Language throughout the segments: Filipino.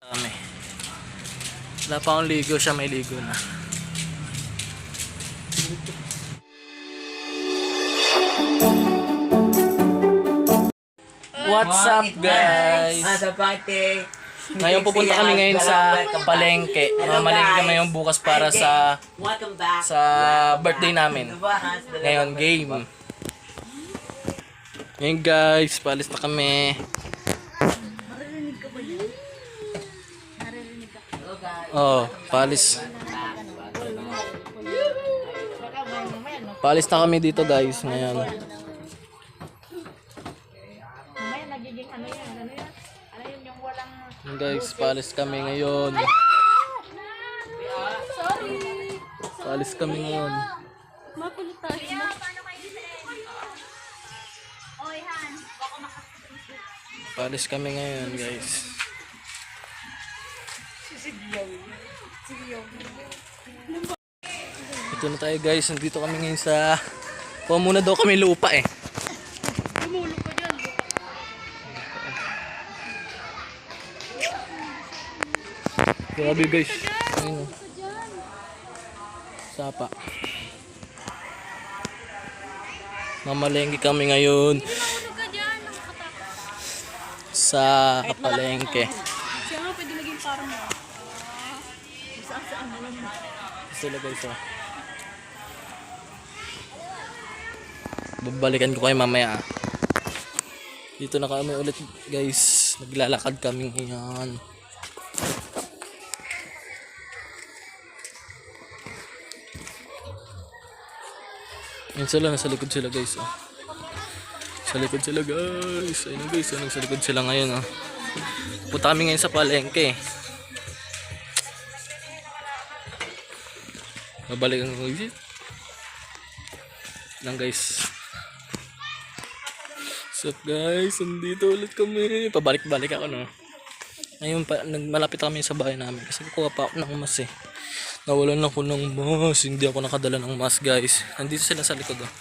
Kami. Wala pa akong ligo, siya may ligo na. What's up guys? Ngayon pupunta kami ngayon sa palengke. Mamalengke kami ngayon bukas para sa birthday namin. Ngayon game. Ngayon guys, paalis na kami. Oh, paalis. Paalis na kami dito guys ngayon. Guys, paalis kami ngayon. Paalis kami ngayon. Paalis kami ngayon guys. Ito na tayo guys, nandito kami ngayon sa muna daw kami lupa eh. Grabe guys. Ayun. Sapa. Mamalengke kami ngayon sa palengke. Siya nga pwede maging parang mo. Saan mo lang. Sila guys oh. Babalikan ko kayo mamaya. Dito na kami ulit guys. Naglalakad kami ngayon. Ayun sila, nasa likod sila guys oh. Sa likod sila guys. Ayun guys, nasa likod sila ngayon oh. Punta kami ngayon sa palengke. Babalikan ko guys. Lang guys. What's up guys? Nandito ulit kami. Pabalik-balik ako no. Ngayon malapit kami sa bahay namin kasi kukuha pa ako ng mas eh. Nawalan ako ng mas. Hindi ako nakadala ng mas guys. Nandito sila sa likod oh.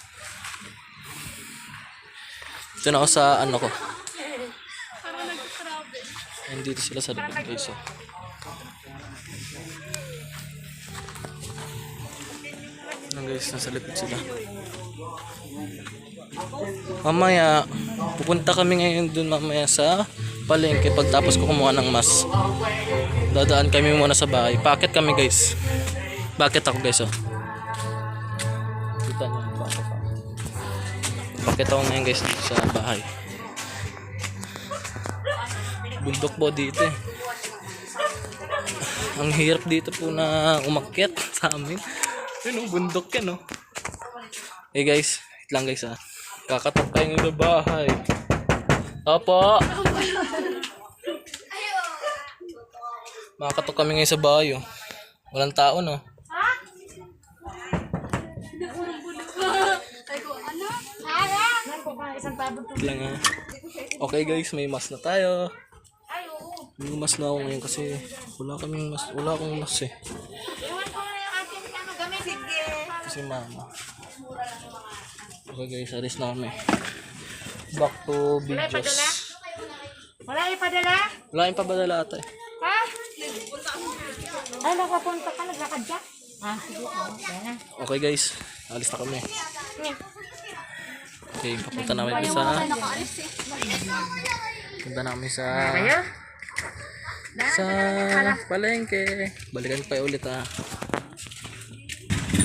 Ito na ako sa ano ko. Nandito sila sa likod guys oh. Ayan guys, nasa likod sila. Mamaya pupunta kami ngayon dun mamaya sa palengke pagtapos ko kumuha ng mas. Dadaan kami muna sa bahay. Packet kami guys. Bakit ako guys oh. Kita niyo bakit ako. Bakit ako ngayon guys dito sa bahay. Bundok po dito eh. Ang hirap dito po na umakyat sa amin. Ayun oh, bundok yan oh. Hey guys, wait lang guys ah. Kakatok tayo ng bahay. Opo. Makakatok kami ngayon sa bahay oh. Walang tao no. Lang ah. Okay guys, may mas na tayo. May mas na ako ngayon kasi wala akong mas eh. Kasi mama. Okay guys, alis na kami. Back to videos. Wala ipadala? Wala yung papadala ata eh. Ha? Ay, nakapunta ka, naglakad ka? Ah, sige. Okay guys, alis na kami. Okay, papunta namin sa palengke. Balikan pa ulit ah.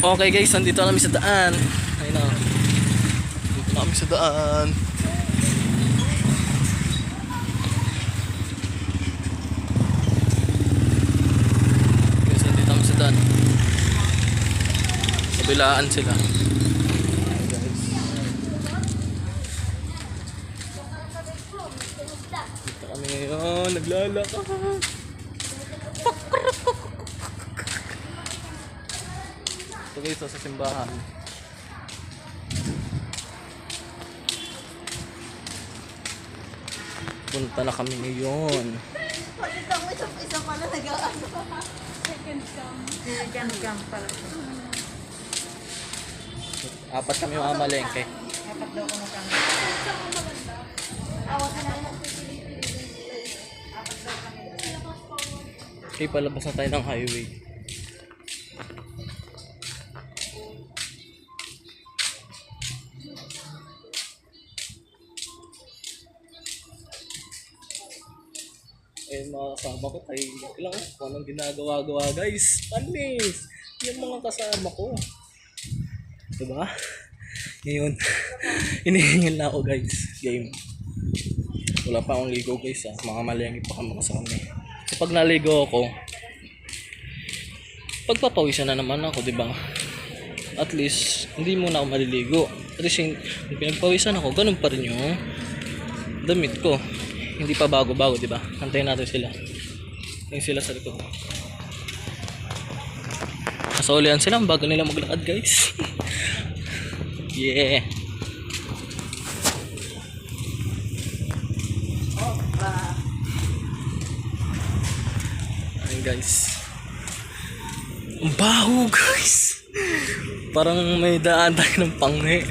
Okay guys, nandito na kami sa daan. Ayun na. Dito na kami sa daan. Guys, nandito kami sa daan. Kabilaan sila. Dito kami ngayon, naglalakad. Ito guys, sa simbahan. Punta na kami ngayon. Isa pala nag-aano. Second cam pala. Apat kami mamalengke. Apat daw kung kami. Apat daw kami. Okay, palabas na tayo ng highway. Eh, mga kasama ko, tahimik lang. Kung anong ginagawa-gawa, guys. Panis! Yung mga kasama ko. Diba? Ngayon, hinihingal na ako, guys. Game. Wala pa akong ligo, guys. Mga malengit pa kami kasama. So, pag naligo ako, pagpapawisan na naman ako, diba? At least, hindi muna ako maliligo. At least, yung pinagpawisan ako, ganun pa rin yung damit ko. Hindi pa bago-bago, diba? Antayin natin sila. Antayin sila sa likod. Kasaulian sila, ang bago nila maglakad, guys. Yeah. Ayun, guys. Ang baho, guys. Parang may daan tayo ng panghe.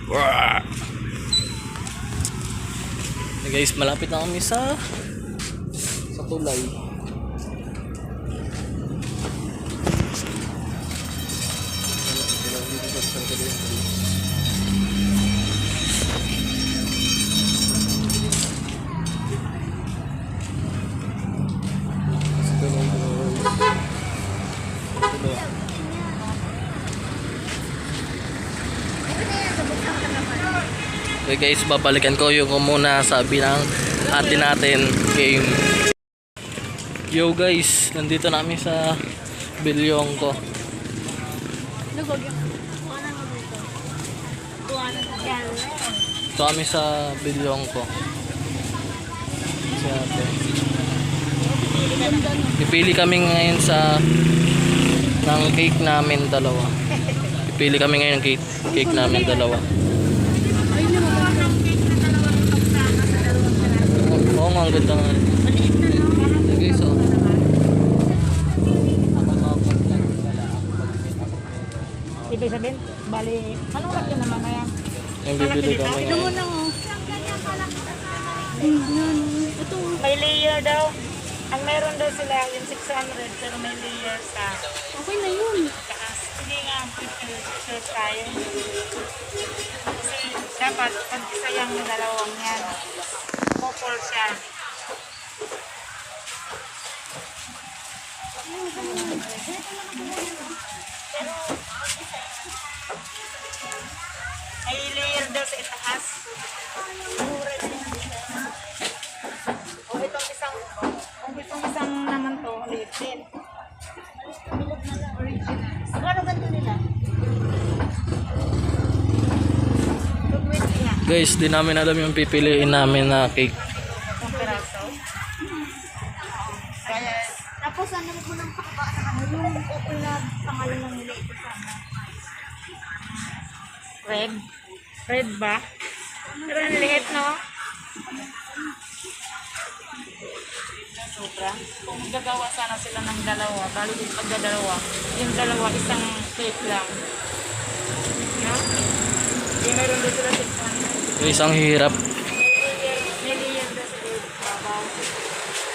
Wah! Guys, malapit na kami sa tulay. Okay guys, babalikan ko yung muna sabi ng ate natin game. Yo guys, nandito namin sa Bilyong ko. Ito kami sa Bilyong ko. Si ate. Pipili kami ngayon ng cake namin dalawa. Pipili kami ngayon ng cake namin dalawa. Oo nga, ang ganda nga. Okay, so Ibig sabihin, bali, anong laki naman kaya? yung bibili kami ngayon. May layer daw. Ang meron daw sila yung 600 pero may layer sa. Okay na yun. Taas. Hindi nga, picture tayo. Kasi dapat pag isa yung dalawang yan. Couple siya. Pero may layer daw sa itaas. Itong isang naman to, ulit din. Ano ganito nila? Guys, di namin alam yung pipiliin namin na cake. Itong peraso. Kaya, tapos ano mo nang pakaba sa kanila yung okay na pangalan ng nila ito sana. Red? Red ba? Pero ang liit, no? Sobra. Kung gagawa sana sila ng dalawa, bali yung pagdadalawa, yung dalawa isang cake lang. No? Yung meron doon sila 600. Isang hirap. May layer doon sa babaw.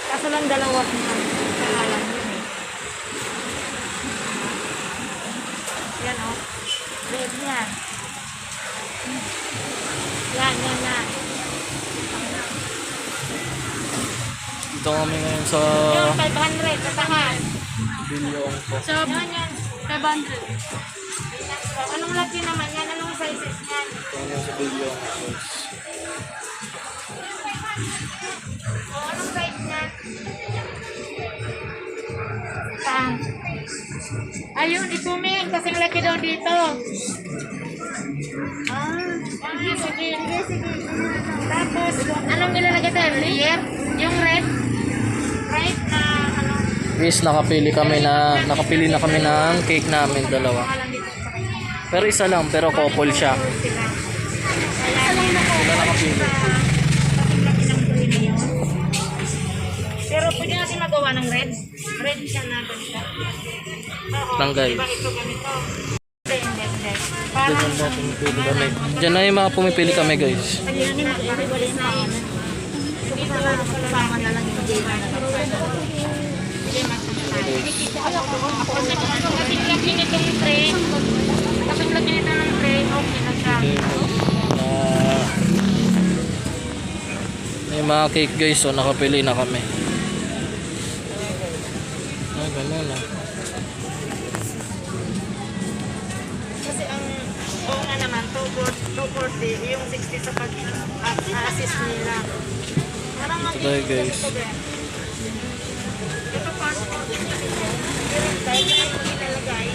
Kaso lang dalawa naman. Pangalan yun eh. Yan o. Red yan. Yan. Dito kami ngayon sa Yung 500 sa taas. Bilyong ko. So, yan. 500. Anong laki naman yan? Anong sizes yan? Ito kami sa Bilyong ko. O, anong size yan? Saan? Ayun, ipuming. Kasing laki daw dito. Sige. Tapos, anong nilalagay tayo? Layer? Yung red? Red na ano? Guys, nakapili na kami ng cake namin dalawa. Pangalan dito sa kanya. Pero isa lang, pero couple siya. Kaya lang na Sila nakapili. pero pwede natin magawa ng red. Red siya na ganito. Oo. Langgay. Diba ito ganito? Hindi. Parang Diyan na pumipili kami. Diyan na yung mga pumipili kami guys. Ayun, everybody na ano. Ito lang, kasama na lang yung game na Kasing laki nitong tray. Kasing laki nito ng tray. Okay na siya. May mga cake guys, so nakapili na kami. Ganun ah. Kasi ang oo nga naman, 240, yung 60 sa pag-assist nila. Parang Okay guys. ito pa, kahit na ito nilalagay,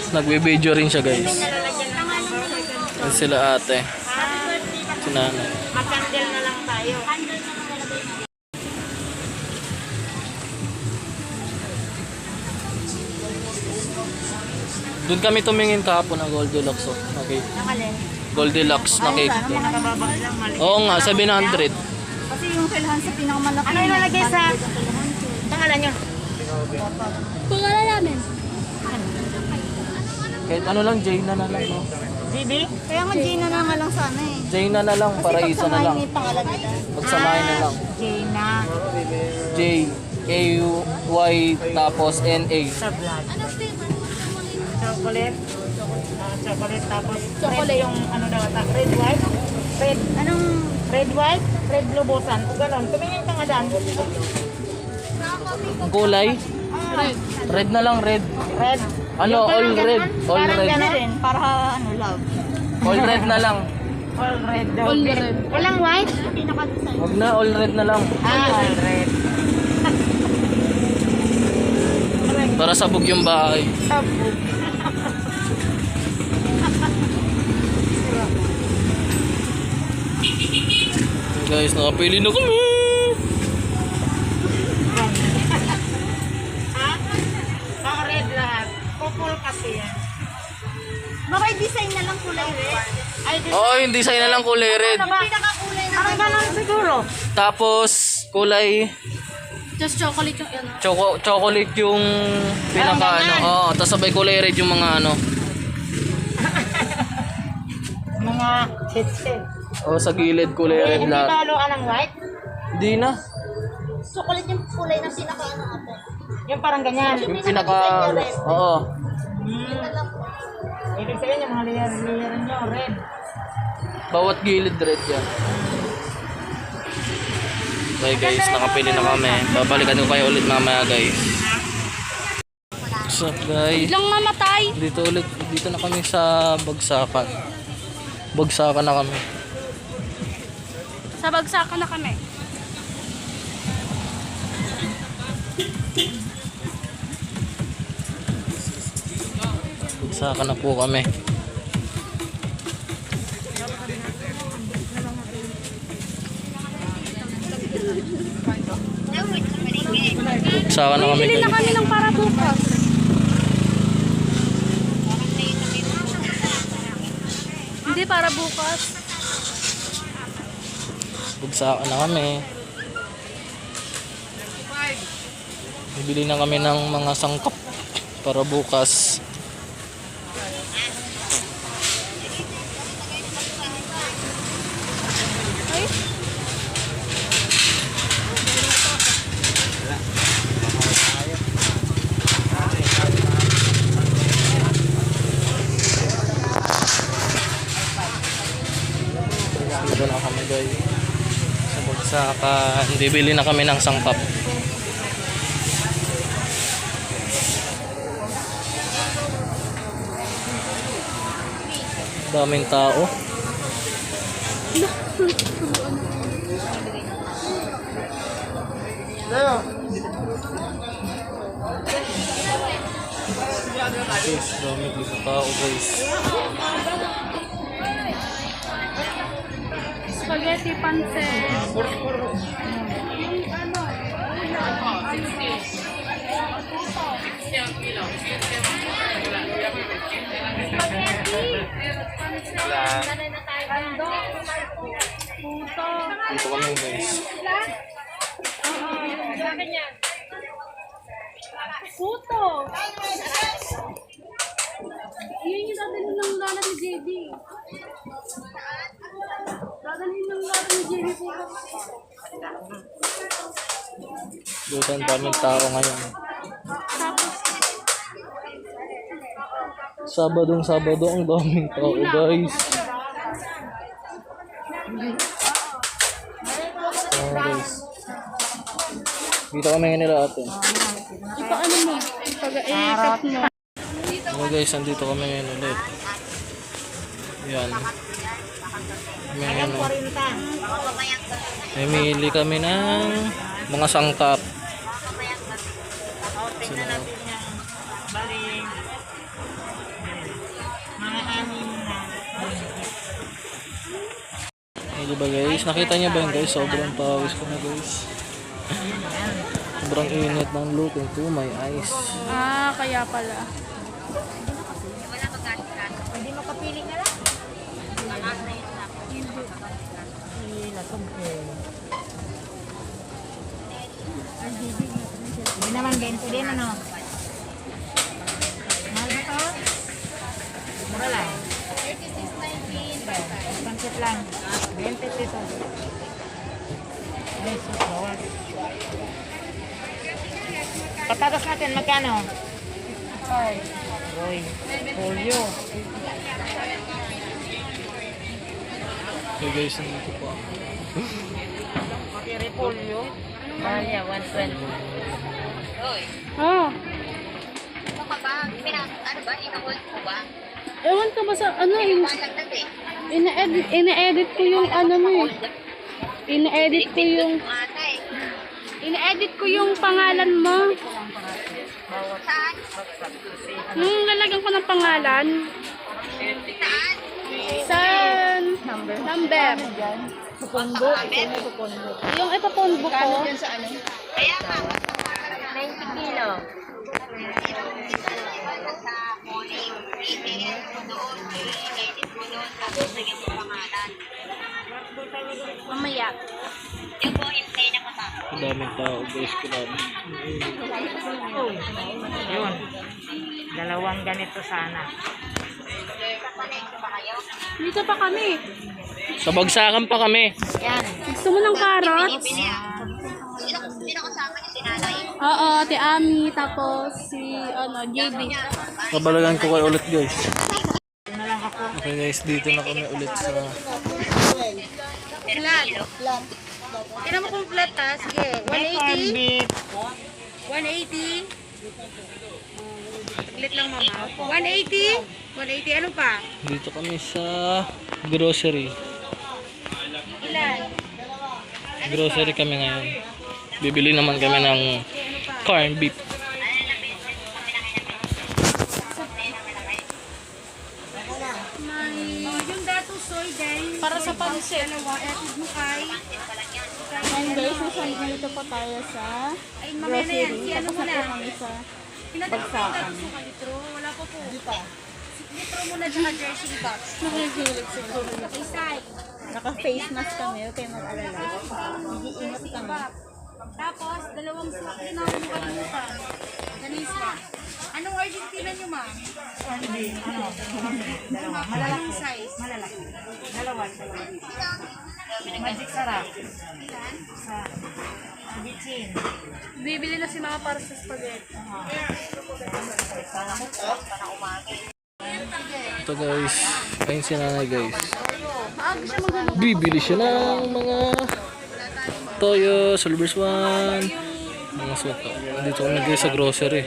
Nagbe-video rin siya guys. nalalagyan ng number. Yan sila ate. Si nanay. Mag-candle na lang tayo. Doon kami tumingin kahapon ng Goldilocks. Oh. Okay. Nakalin. Goldilocks na cake. Nakababa lang, mali. Oo nga, 700. Kasi yung kailangan sa pinakamalaki. Ano ilalagay sa pangalan nyo? Pangalan namin. Kahit ano lang, Jaina na lang. No? GB? Kaya nga Gina na nga lang sana eh. Jaina na lang, para isa na lang. May pangalan nila. Pagsamahin na lang. Jaina. J-A-Y tapos N-A. Sa vlog. Chocolate. Chocolate tapos Chocolate. red yung ano daw ata. Red white. Red. Anong Red white. Red lubusan. O ganon. Tumingin ka nga dan. Ang kulay? red? Red na lang, red. Red. Ano, Yung parang all red. ganon, All parang red. ganon. Rin, para ano, love. All red na lang. All red daw. All red. Walang white? Pinaka-design. Huwag na, all red na lang. All red. Para sabog yung bahay. Sabog. Guys, nakapili na kami. Ha? Mga red lahat. Purple kasi yan. Baka i-design na lang kulay red. Ay, di Oo, yung design na lang kulay red. Pinaka-kulay na parang ganon siguro. Tapos, kulay Just chocolate yung ano. chocolate yung pinaka Parang ano. ganyan. Oo, tapos sabay kulay red yung mga ano. Mga chit-chit. O, sa gilid kulay red Hindi lahat. ba haluan ng white? Hindi na. Chocolate yung kulay na pinaka ano ate. Yung parang ganyan. Yung pinaka, oo. Ibig sabihin yung mga layer nyo, red. Bawat gilid red yan. Okay guys, nakapili na kami. Babalikan ko kayo ulit mamaya guys. What's up guys? Lang mamatay. Dito na kami sa Bagsakan. Bagsakan na kami. Sa bagsakan na kami. Bagsakan na po kami. Bagsakan na kami Bili na guys. kami ng para bukas. Hindi para bukas. Bagsakan na kami. Bibili na kami ng mga sangkap para bukas. Dito na kami guys. Sa Bagsakan. Bibili na kami ng sangkap. Daming tao. Guys, daming dito tao guys. Spaghetti pancit. Dito kami guys. Puto. Yun yung dadalhin ng lala ni JD. Dadalhin ng lala ni JD puto. Dito ang daming tao ngayon. Sabado ang daming tao guys. Oh, guys. Dito kami ngayon nila ate. Ipaano mo? Pag-iikap mo. Oh guys, andito kami ngayon ulit. Yan. Ngayon, mamili kami ng mga sangkap. Tingnan natin yan. Bali, mga anim na. Diba guys? Nakita niyo ba yun guys? Sobrang pawis ko na guys. Sobrang init ng looking to my eyes. Ah, kaya pala. Hindi makapili na lang. Hindi naman 20 din ano. Mahal ba to? Mura lang. 36.19. Pancit lang. 20 pesos. Ay, so flowers. Patatas natin, magkano? Ay, Roy. Polio. Okay guys, nandito po. Pati repolyo. Mahal niya, 120. Ah, Ano ba? Ina-hold mo ba? ewan ka ba sa ano Pasagdag eh. ina-edit ko yung ano mo eh. Ina-edit ko yung Ata eh. ina-edit ko yung pangalan mo. Saan? Nung lalagyan ko ng pangalan, Saan? sa number. Pupundo. Yung ipapondo ko. Kaya nga. 90 kilo. Sa morning. ETS mo doon. I-edit mo doon. Tapos lagyan mo pangalan. Mamaya. Yung po, hintay na mata. Ang daming tao guys. Grabe. Yun. Dalawang ganito sana. Kapanay ba kayo? Dito pa kami. Sa bagsakan pa kami. Yan. Gusto mo ng carrots? Bili ah. Sino kasama niyo si nanay? Oo, Ate Ami, tapos si JB. Kabalagan ko kayo ulit guys. Ito na lang ako. Okay guys, dito na kami ulit sa... Tignan mo kung flat ha. Sige, Corn beef. 180. Saglit lang mama. 180? 180, ano pa? Dito kami sa grocery. Ilan? Grocery kami ngayon. Bibili naman kami ng corn beef. Yung dato soy din. Para sa pansit. Etid mo kay. And guys, nandito po tayo sa grocery. Tapos na po kami sa bagsakan. Wala pa po. Litro muna dyan jersey box. Nakikilig siguro. Naka-face mask kami, okay mag-alala. Nag-iingat kami. Tapos, dalawang swak din ako makalimutan. Ganisa. Anong Argentina nyo, ma'am? Dalawa. Malaking size. Malalaki. Dalawa. Magic sarap. Sa bitchin. Bibili na si mama para sa spaghetti. Ito guys, ayun si nanay guys. Maaga siya magano. Bibili siya ng mga toyo, Silver Swan, mga suka. Dito kami guys sa grocery.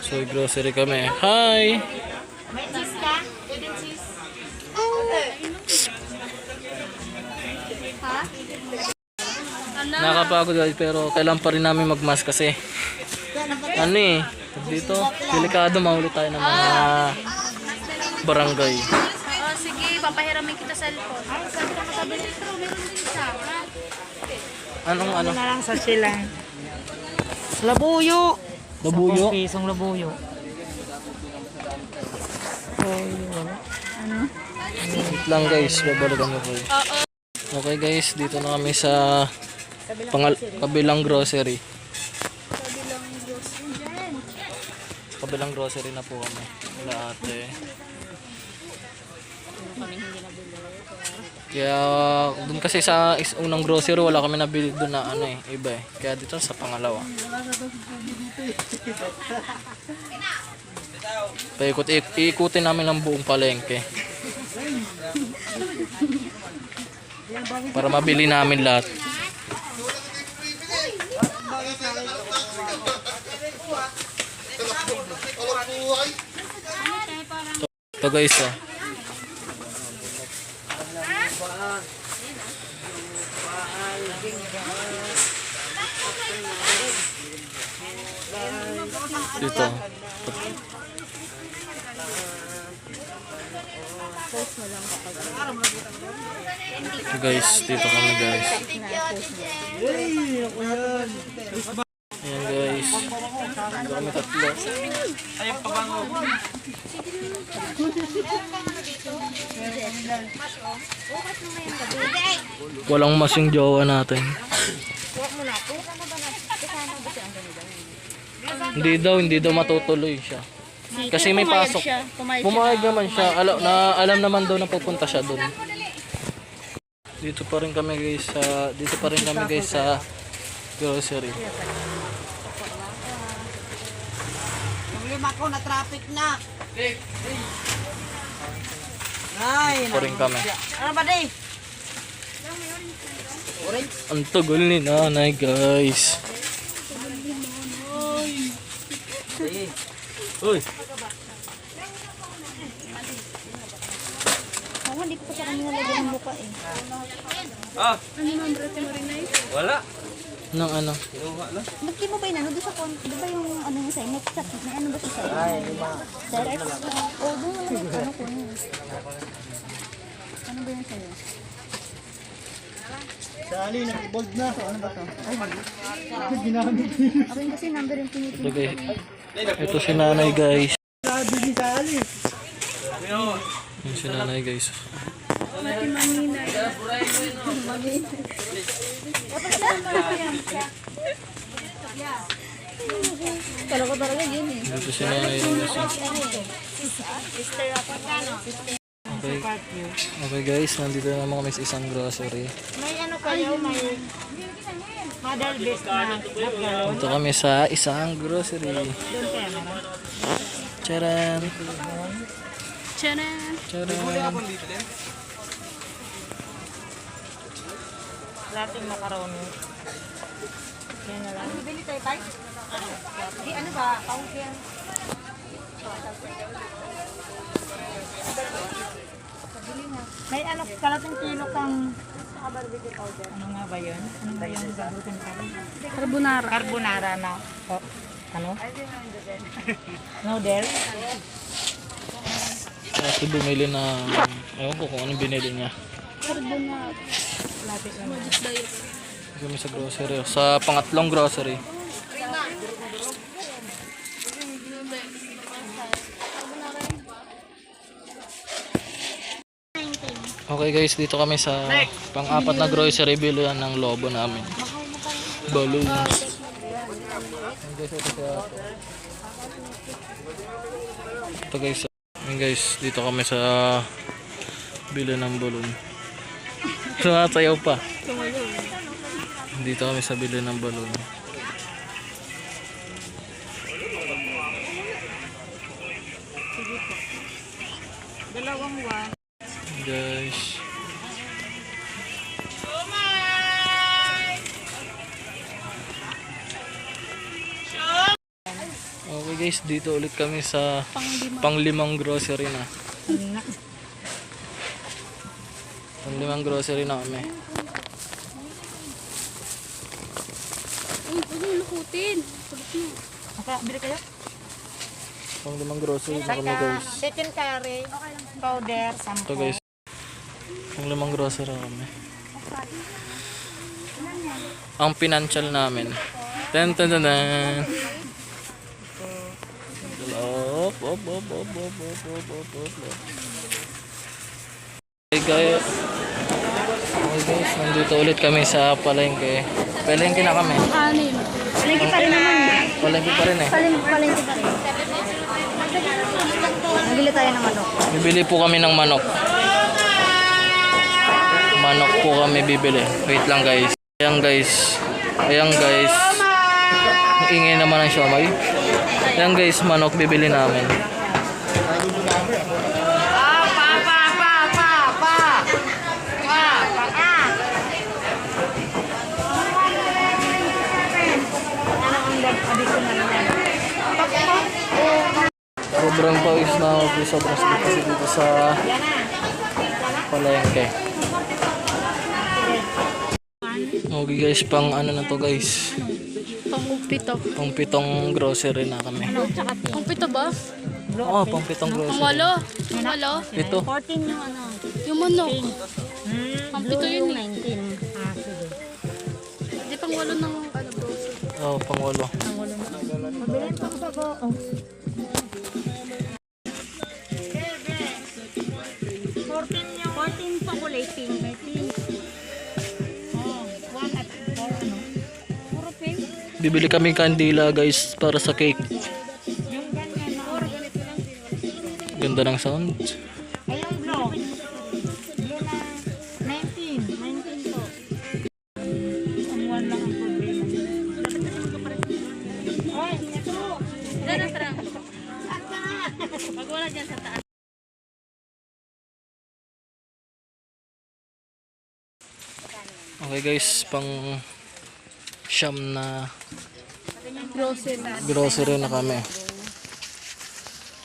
So grocery kami. Hi! May cheese ka? Golden cheese. Nakapagod guys pero kailan pa rin namin magmask kasi ano eh, dito delikado mahuli tayo ng mga barangay. Oh, sige, papahiramin kita sa cellphone. Ay, sabi ka masabi litro, meron din isa. Anong ano? Na lang sa silang. Labuyo. Labuyo? 10 pisong labuyo. Wait lang guys, babalikan ko kayo. Okay guys, dito na kami sa kabilang grocery. Kabilang grocery na po kami. Wala ate. Kaya doon kasi sa unang grocery wala kami nabili doon na ano eh, iba eh. Kaya dito sa pangalawa. Ikutin namin ang buong palengke. Para mabili namin lahat. Ito guys oh. Dito. Ito guys, dito kami guys. Ayan guys. Dito kami tatlo. Walang masing jowa natin. Hindi daw matutuloy siya. Kasi may pasok. Pumayag naman siya. Alam naman daw na pupunta siya doon. Dito pa rin kami guys sa grocery. Problema ko na traffic na. Pa rin kami. Ano ba di? Ang tagal ni nanay guys. Uy. Ako, hindi ko pa sa kanina lagyan ng buka eh. Wala. Nang ano? Bakit mo ba yun? Ano doon sa kon? Di ba yung ano yung sa'yo? Next chat. May ano ba siya sa'yo? Direct? O, doon mo lang ano ko yun. Ano ba yung sa'yo? Sali, nag-bold na. Ano ba to? Ako yung kasi number yung Ito tinitin. guys. Ito si nanay guys. Sabi ni Sali. Yung si nanay guys. Kala ko talaga yun eh. Ito si nanay guys. Okay. Okay guys, nandito naman kami sa isang grocery. May ano kayo, may model base na galon. Dito kami sa isang grocery. Doon kaya meron. Charan! Tcharan! Charan! Lahat yung macaroni. Yan na lang. Bili tayo tayo? Di ano ba? Paukin. May ano, kalating kilo kang barbecue powder. Ano nga ba yun? Ano ba yun? Barutin ka rin. Carbonara. Carbonara na. Oh, ano? Noodle. Kasi bumili na, ewan ko kung anong binili niya. Carbonara. Lapit na. Kami sa grocery. Sa pangatlong grocery. Okay guys, dito kami sa pang-apat na grocery, bilihan ng lobo namin. Balloons. Ito guys, dito kami sa bili ng balloon. Sumasayaw pa. Dito kami sa bili ng balloon. Dalawang one. Guys. Okay guys, dito ulit kami sa panglimang grocery na. Panglimang grocery na kami. Uy, huwag mo lukutin. Kulit mo. Okay, bili kayo? Panglimang grocery na kami guys. Chicken curry, powder, Ito sampo. guys. Panglimang grocery na kami. Ang financial namin. Ten ten ten ten. Op. Okay guys. Okay guys, nandito ulit kami sa palengke. Palengke na kami. Anim. Palengke pa rin naman eh. Palengke pa rin eh. Palengke pa rin. Nabili tayo ng manok. Bibili po kami ng manok. Manok po kami bibili. Wait lang guys. Ayan guys. Ayan guys. Ang ingay naman ng siomay. Ayan guys, manok bibili namin. Sobrang pawis na ako. Sobrang sakit kasi dito sa palengke. Okay guys, pang ano na to guys. Pang-pito. Pang 7 grocery na kami. Pang-pito ba? Oo, pang 7 grocery. Pang-walo. Pang-walo. Ito. 14 yung ano. Yung manok. Pang-pito yun eh. 19. Ah, sige. Hindi pang-walo ng ano grocery. Oo, pang 8. Mabilin pa ko ba? Oh. 14 pa kulay pink. May pink. Oh, 1 at 4 ano? Puro pink. Bibili kami kandila guys para sa cake. Yung ganyan na. Puro ganito lang. Ganda ng sound. Ay, yung blue. Blue na 19. 19 po. Ang 1 lang ang problema. Dapat kasi magkapares. Ay, ito. Diyan ang sarang. Pag wala dyan sa taas. Okay guys, pang siyam na Grocery. grocery na kami.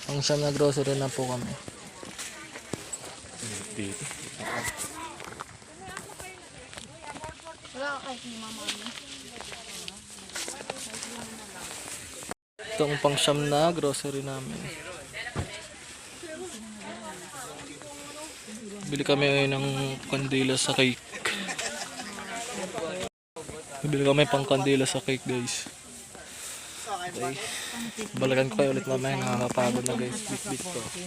Pang siyam na grocery na po kami. Wala ka kahit ni mama. Ito ang pang siyam na grocery namin. Bili kami ng kandila sa cake. Bili kami pang kandila sa cake guys. Okay. Balagan ko kayo ulit mamaya. Nakakapagod na guys. Bit ko. 19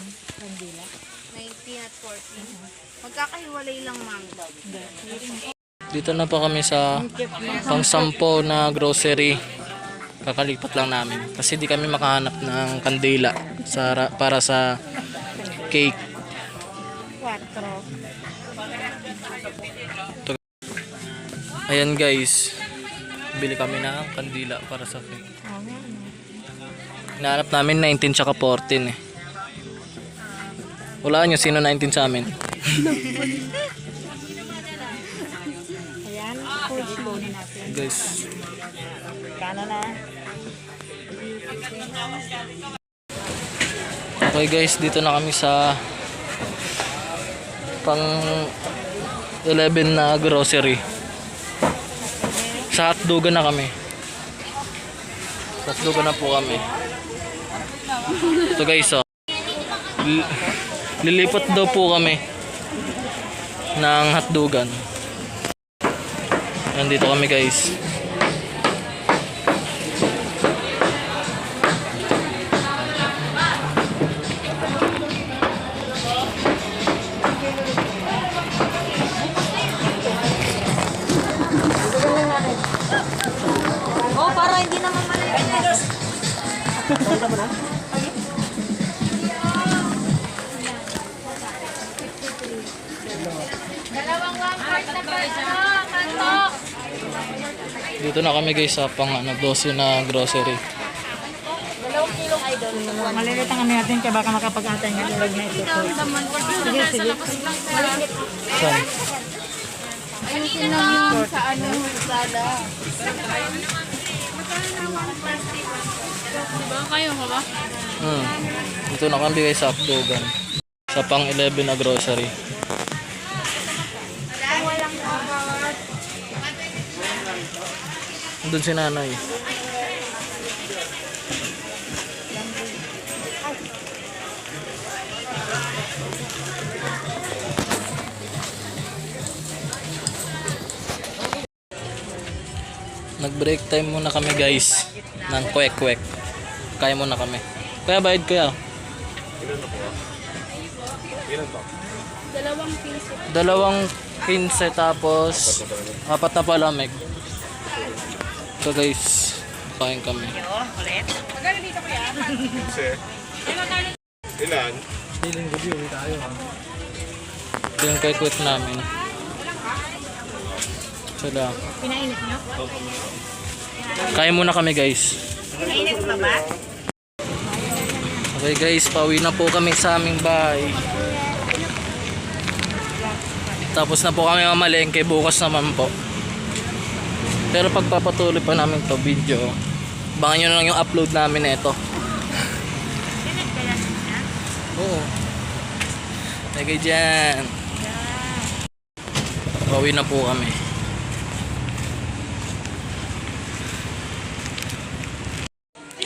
at 14. Magkakahiwalay lang, ma'am. Dito na po kami sa pang 10 na grocery. Kakalipat lang namin. Kasi di kami makahanap ng kandila para sa cake. 4. Ayan guys. Bili kami ng kandila para sa cake. Hinahanap namin 19 tsaka 14 eh. Wala nyo sino 19 sa amin. Ayan, full spoon natin. Guys. Kano na? Okay guys, dito na kami sa pang 11 na grocery. Sa hotdogan na kami. Sa hotdogan na po kami. So guys, oh. Lilipat daw po kami ng hotdogan. Nandito kami guys. Oh, para hindi naman malayo. Dalawang 1/4 na kanto. Dito na kami guys sa pang 12 na grocery. 2 kilong idol. Malilit ang ano natin kaya baka makapag-atay nga ilag na ito. Sige, sige. Saan? Ayusin lang yung sa ano, sada. Diba kayo, ba? Dito na kami guys sa hotdogan. Sa pang 11 na grocery. Doon si nanay. Nag-break time muna kami guys ng kwek-kwek. Kaya muna kami. Kaya bayad kaya. Dalawang piso. 2.15 tapos 4 na palamig. So guys, kain kami. Ilan? Ito yung kwek-kwek namin. Sala. Pinainit nyo? Kain muna kami guys. Pinainit pa ba? Okay guys, pauwi na po kami sa aming bahay. Tapos na po kami mamalengke, bukas naman po. Pero pagpapatuloy pa namin to video, abangan nyo na lang yung upload namin na ito. Oo. Lagay dyan. Pauwi na po kami.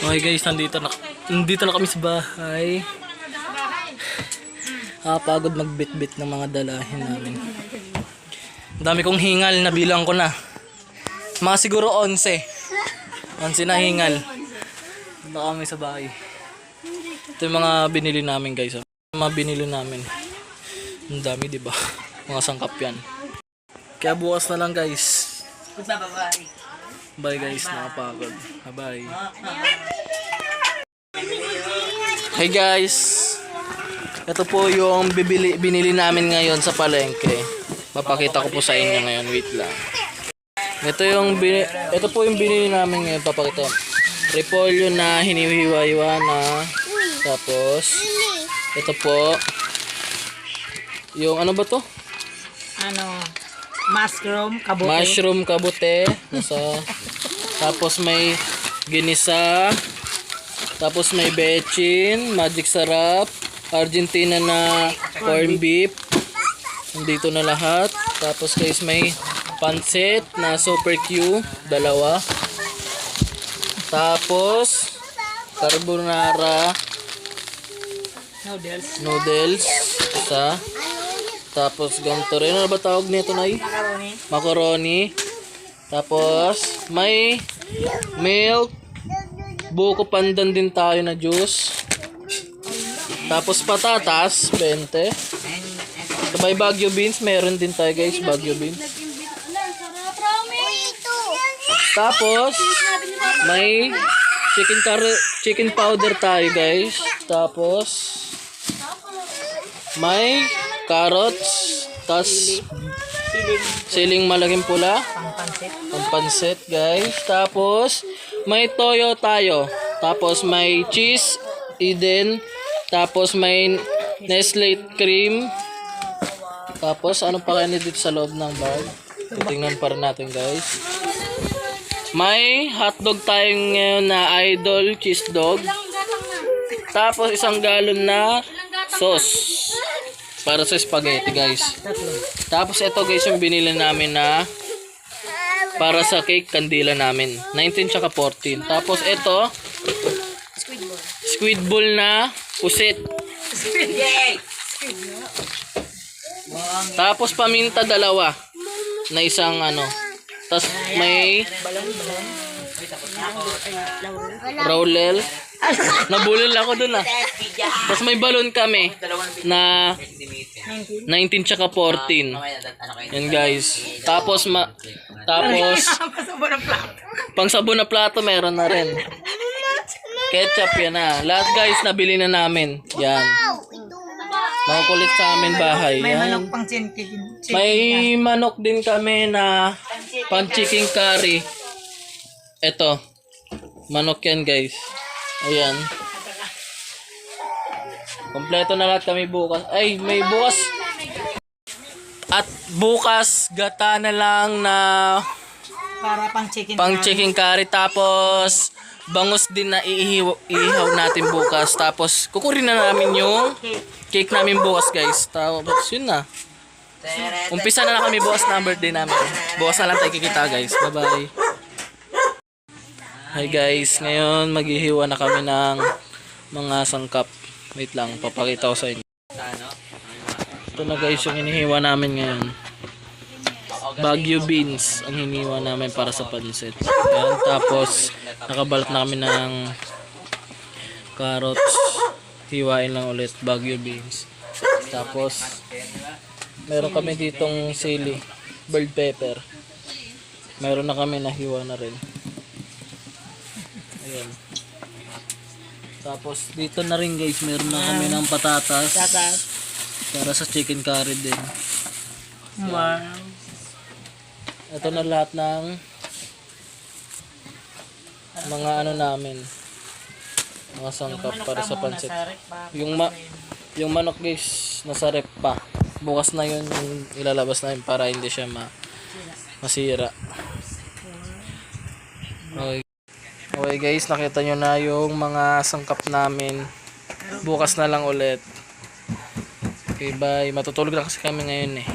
Okay guys, nandito na kami sa bahay. Pagod magbitbit ng mga dalahin namin. Ang dami kong hingal, nabilang ko na. Mga siguro 11. 11 na hingal. Nandito kami sa bahay. Ito yung mga binili namin guys. Mga binili namin. Ang dami diba? Mga sangkap yan. Kaya bukas na lang guys. Bye guys, nakapagod. Bye. Hey guys. Ito po yung binili namin ngayon sa palengke. Papakita ko po sa inyo ngayon. Wait lang. Ito po yung binili namin ngayon. Papakita. Repolyo na hinihiwa-hiwa na. Tapos ito po yung ano ba to? Mushroom kabute. Tapos may ginisa. Tapos may bechin, magic sarap, Argentina na corn beef. Nandito na lahat. Tapos guys may pancit na super Q, 2. Tapos carbonara noodles, 1. Tapos ganito rin. Ano ba tawag nito, Nay? Macaroni. Tapos may milk, buko pandan din tayo na juice. Tapos patatas, 20. Sabay Baguio beans, meron din tayo guys, Baguio beans. Tapos may chicken powder tayo guys. Tapos may carrots, tas siling malaking pula, pampansit guys. Tapos may toyo tayo. Tapos may cheese Eden. Tapos may Nestle cream. Tapos ano pa kayo dito sa loob ng bag? Tingnan pa rin natin guys. May hotdog tayong ngayon na Idol cheese dog. Tapos 1 galon na sauce para sa spaghetti guys. Tapos ito guys yung binili namin na para sa cake kandila namin. 19 tsaka 14. Tapos ito squid ball na pusit. Tapos paminta 2 na isang ano. Tapos may roller. Nabulol ako dun ah. Tapos may balon kami na 19 tsaka 14. Yan guys. Tapos pang sabon na plato meron na rin. Ketchup yan ah. Lahat guys nabili na namin. Yan. Makukulit sa amin bahay. Yan. May manok din kami na pang chicken curry. Ito. Manok yan guys. Ayan. Kompleto na lahat kami bukas. Ay, may bukas. At bukas, gata na lang na Para pang chicken curry. Tapos, bangus din na iihaw natin bukas. Tapos, kukurin na namin yung cake namin bukas guys. Tapos, yun na. Umpisa na lang kami bukas na birthday namin. Bukas na lang tayo kikita guys. Bye-bye. Hi guys, ngayon maghihiwa na kami ng mga sangkap. Wait lang, papakita ko sa inyo. Ito na guys yung hinihiwa namin ngayon. Baguio beans ang hinihiwa namin para sa pansit. Ayan, tapos nakabalot na kami ng carrots. Hiwain lang ulit, Baguio beans. Tapos meron kami ditong sili, bell pepper. Meron na kami nahiwa na rin. Ayan. Tapos dito na rin guys, meron na kami ng patatas. Para sa chicken curry din. Wow. Ito na lahat ng mga ano namin. Mga sangkap para sa pansit. Yung manok guys, nasa rep pa. Bukas na yun yung ilalabas namin para hindi siya masira. Okay. Okay guys, nakita nyo na yung mga sangkap namin. Bukas na lang ulit. Okay, bye. Matutulog na kasi kami ngayon eh.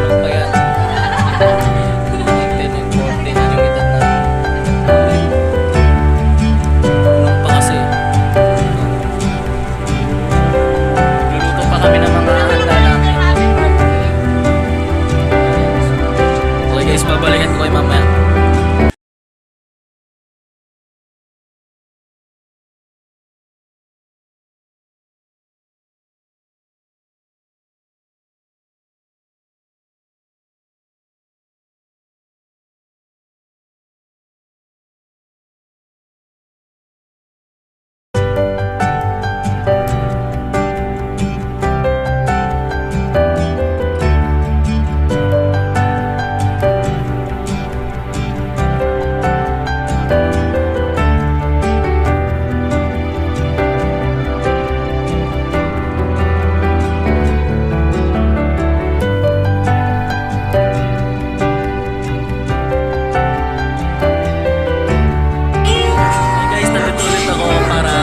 Tulog pa yan. 10 and 14 na yung edad na. Tulog pa kasi. Luluto pa kami ng mga handa namin. Okay guys, babalikan ko kayo mamaya. Guys, nandito ulit ako para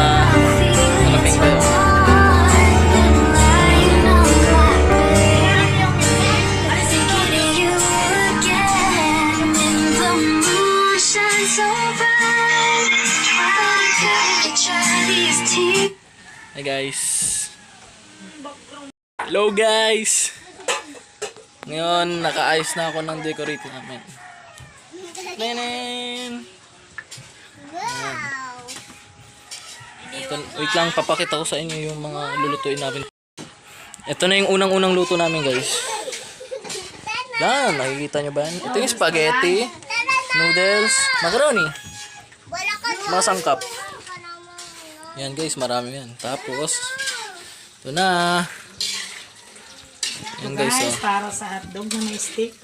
malaping kayo. Hey guys. Hello guys. Ngayon, nakaayos na ako ng decorate namin. Nenen! Ito, wait lang, papakita ko sa inyo yung mga lulutuin namin. Ito na yung unang-unang luto namin guys. Yan, nakikita nyo ba yan? Ito yung spaghetti, noodles, macaroni, mga sangkap. Yan guys, marami yan. Tapos, ito na. Yan guys, oh. Para sa hotdog na may stick.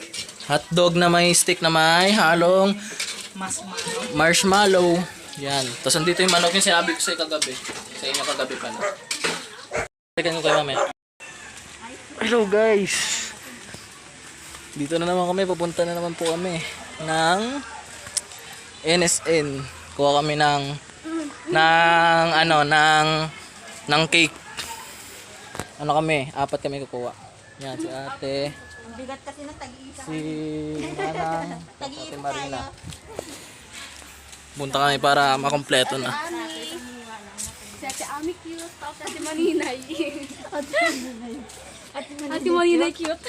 Hotdog na may stick na may halong marshmallow. Yan. Tapos andito yung manok yung sinabi ko sa kagabi. Sa inyo kagabi pala. Tignan ko kayo mamaya. Hello guys. Dito na naman kami. Pupunta na naman po kami ng NSN. Kuha kami ng cake. Ano kami? 4 kami kukuha. Yan si ate. Bigat kasi na tag-iisa. Si Manang. Ate Marina. Punta kami para makompleto na. Si Ate Ami cute, tapos Ate Maninay. Ate Maninay cute.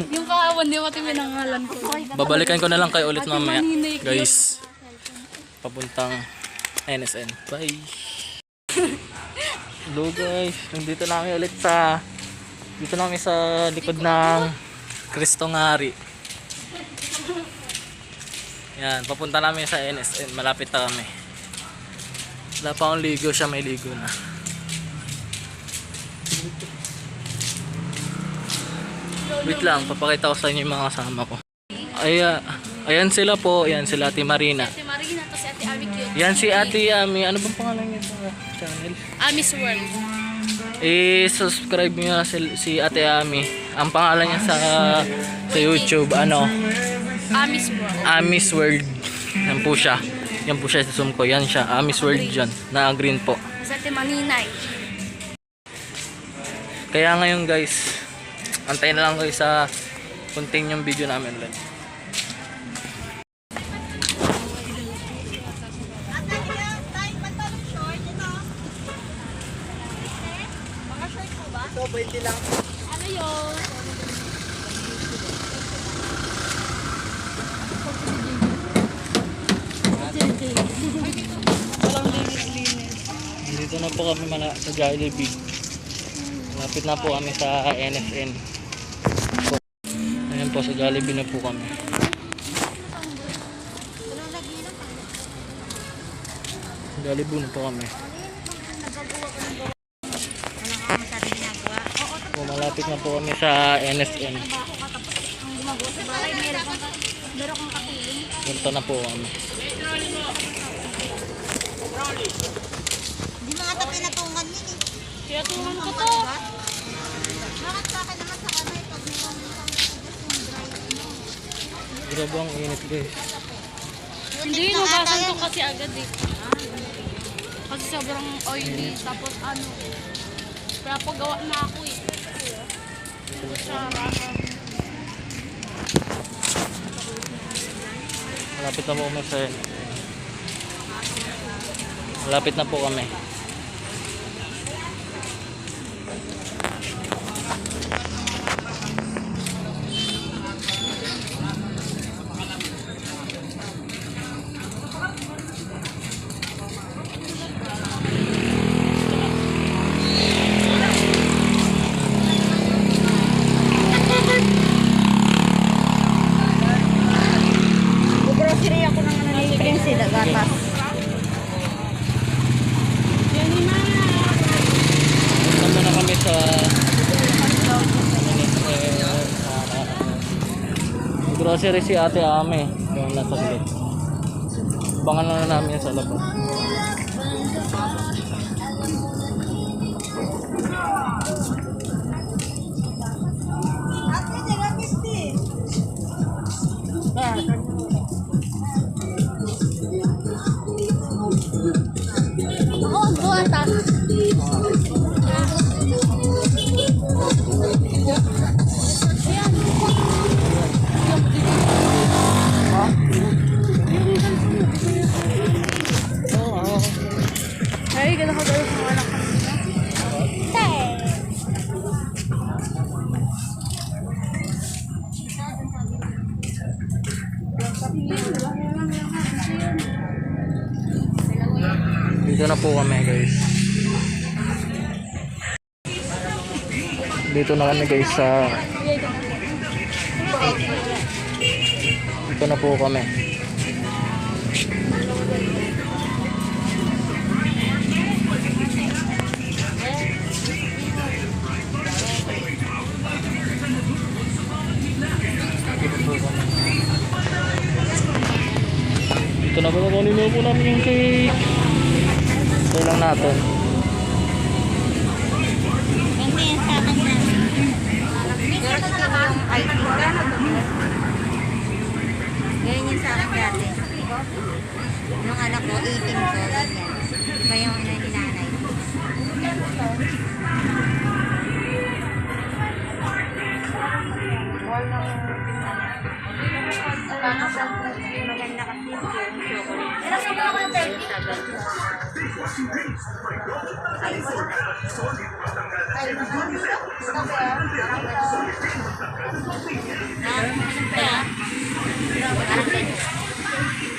Yung kahapon, di mo Ate Minangalan ko. Babalikan ko na lang kayo ulit mamaya. Guys, papuntang NSN. Bye! Hello guys, nandito na kami ulit dito na kami sa likod ng Kristong Hari. Yan, papunta namin sa NSN. Malapit na kami. Wala pa akong ligo, siya may ligo na. Wait lang, papakita ko sa inyo yung mga kasama ko. Ayan sila po, ayan sila Ate Marina. Ate Marina, tapos si Ate Ami cute. Yan si Ate Ami, ano bang pangalan niya sa channel? Ami's World. I-subscribe niyo na si Ate Ami. Ang pangalan niya sa YouTube, Ami's World. Ami's World. Yan po siya. Yan po siya sa Zoom ko. Yan siya. Ami's World dyan. Na green po. Sa Ate Maninay. Kaya ngayon guys, antayin na lang kayo sa continue yung video namin ulit. Ano yun? Dito na po kami sa Jollibee. Malapit na po kami sa NSN. Ayan po, sa Jollibee na po kami. Jollibee na po kami. So, malapit na po kami sa NSN. Punta na po kami. Hindi mga ata pinatungan yun eh. Kaya tulungan ko to. Bakit sa akin naman sa kamay pag may Grabe ang init guys. Hindi, nugasan ko kasi agad eh. Kasi sobrang oily. Tapos ano, kaya pagawa na ako eh. Kutsara. Malapit na po kami sa... Malapit na po kami. Grocery ako ng ano ni Prince, gatas. Punta na kami sa... grocery si Ate Ame. Yung nasa likod. Abangan na namin sa labas. Ay, gano'n ko dahil sa anak ko. Dito na po kami guys. Dito na kami guys sa... Dito na po kami. Dito na po kunin po namin yung cake. Ito lang natin. Ganyan yung sa akin dati. Nung anak ko, 18 ko, ganyan. Iba yung ina ni nanay. Maganda kasi yung chocolate.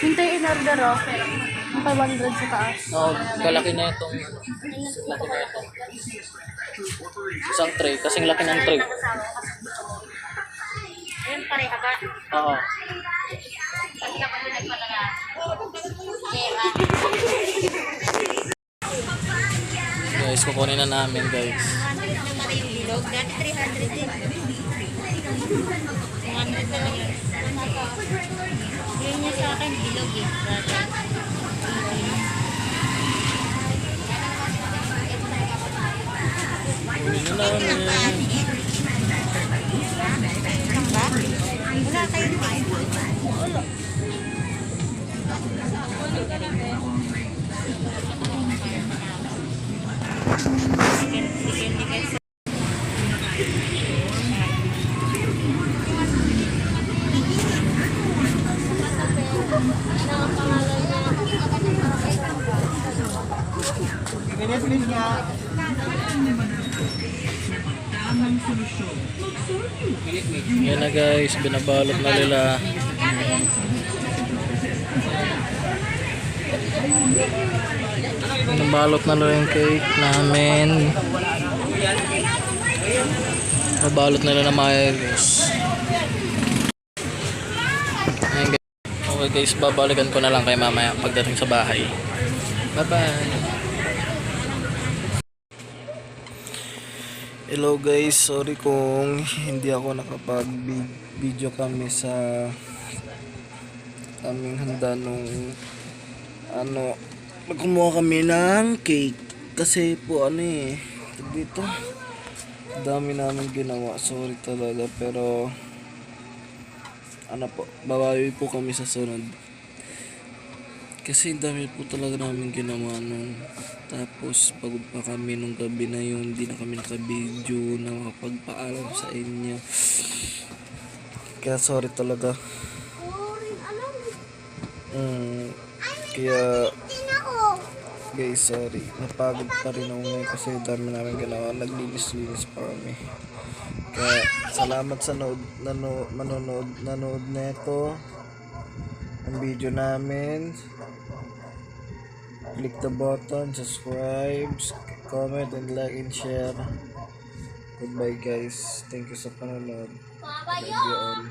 Hintay in order oh. Ang 500 sa taas. Oh, kalaki na itong... Laki na ito. Isang tray. Kasing laki ng tray. Ayun pareha ba? Oo. Kasi ako din nagpadala. Guys, kukunin na namin guys. 100 naman yung bilog. Dati 300 din. 100 na lang yun. Yun niya sa akin, bilog eh. Kunin na namin. Wala kayong wala. Yan na guys, binabalot na nila. Binabalot na nila yung cake namin. Nabalot nila na maayos. Ayan guys. Okay guys, babalikan ko na lang kay mamaya pagdating sa bahay. Bye bye. Hello guys, sorry kung hindi ako nakapag-video kami sa aming handa nung kumuha kami ng cake kasi po dito dami namin ginawa, sorry talaga, pero babawi po kami sa sunod kasi dami po talaga namin ginawa nung. Tapos pagod pa kami nung gabi na yun, hindi na kami naka-video na makapagpaalam sa inyo, kaya sorry talaga. Kaya guys, sorry. Napagod pa rin ako ngayon kasi dami namin ginawa. Naglinis-linis pa kami. Kaya salamat sa nanonood neto ang video namin. Click the button, subscribe, comment, and like and share. Goodbye guys. Thank you sa panonood. Love you all.